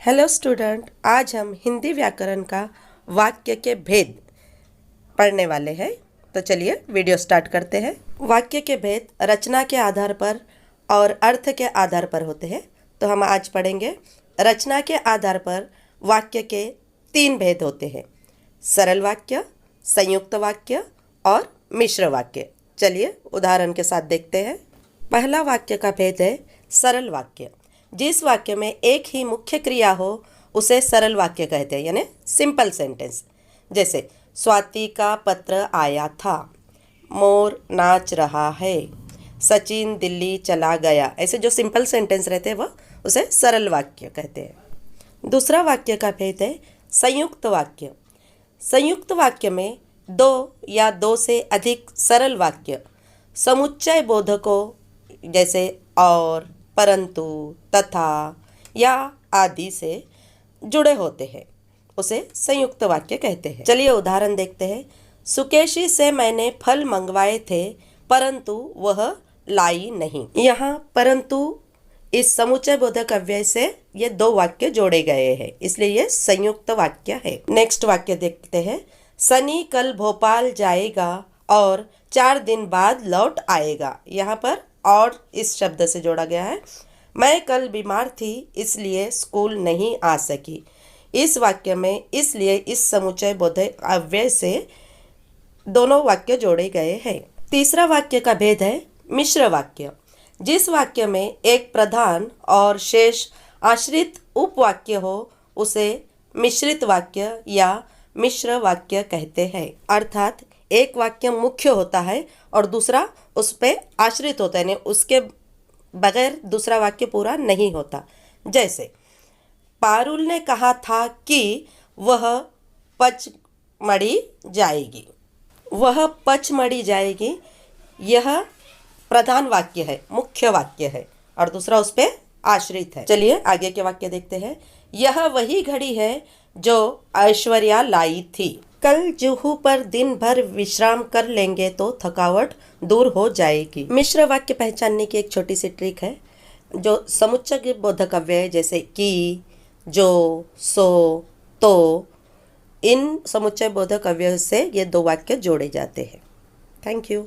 Hello student, आज हम हिंदी व्याकरण का वाक्य के भेद पढ़ने वाले हैं। तो चलिए वीडियो स्टार्ट करते हैं। वाक्य के भेद रचना के आधार पर और अर्थ के आधार पर होते हैं। तो हम आज पढ़ेंगे रचना के आधार पर वाक्य के 3 भेद होते हैं: सरल वाक्य, संयुक्त वाक्य और मिश्र वाक्य। चलिए उदाहरण के साथ देखते हैं। पहला वाक्य का भेद है सरल वाक्य। जिस वाक्य में एक ही मुख्य क्रिया हो उसे सरल वाक्य कहते हैं, यानी सिंपल सेंटेंस। जैसे स्वाति का पत्र आया था, मोर नाच रहा है, सचिन दिल्ली चला गया। ऐसे जो सिंपल सेंटेंस रहते हैं वह उसे सरल वाक्य कहते हैं। दूसरा वाक्य का भेद है संयुक्त वाक्य। संयुक्त वाक्य में 2 या 2 से अधिक सरल वाक्य समुच्चय बोधकों जैसे और, परंतु, तथा या आदि से जुड़े होते हैं, उसे संयुक्त वाक्य कहते हैं। चलिए उदाहरण देखते हैं। सुकेशी से मैंने फल मंगवाए थे परंतु वह लाई नहीं। यहाँ परंतु इस समुच्चय बोधक अव्यय से ये 2 वाक्य जोड़े गए हैं, इसलिए ये संयुक्त वाक्य है। नेक्स्ट वाक्य देखते हैं। सनी कल भोपाल जाएगा और 4 दिन बाद लौट आएगा। यहाँ पर और इस शब्द से जोड़ा गया है। मैं कल बीमार थी इसलिए स्कूल नहीं आ सकी। इस वाक्य में इसलिए इस समुच्चय बोधक अव्यय से दोनों वाक्य जोड़े गए हैं। तीसरा वाक्य का भेद है मिश्र वाक्य। जिस वाक्य में एक प्रधान और शेष आश्रित उपवाक्य हो उसे मिश्रित वाक्य या मिश्र वाक्य कहते हैं। अर्थात एक वाक्य मुख्य होता है और दूसरा उस पर आश्रित होता है, यानी उसके बगैर दूसरा वाक्य पूरा नहीं होता। जैसे पारुल ने कहा था कि वह पचमढ़ी जाएगी। वह पचमढ़ी जाएगी, यह प्रधान वाक्य है, मुख्य वाक्य है, और दूसरा उस पर आश्रित है। चलिए आगे के वाक्य देखते हैं। यह वही घड़ी है जो ऐश्वर्या लाई थी। कल जुहू पर दिन भर विश्राम कर लेंगे तो थकावट दूर हो जाएगी। मिश्र वाक्य पहचानने की एक छोटी सी ट्रिक है। जो समुच्चय बोधक अव्यय जैसे कि, जो, सो, तो, इन समुच्चय बोधक अव्यय से ये 2 वाक्य जोड़े जाते हैं। Thank you.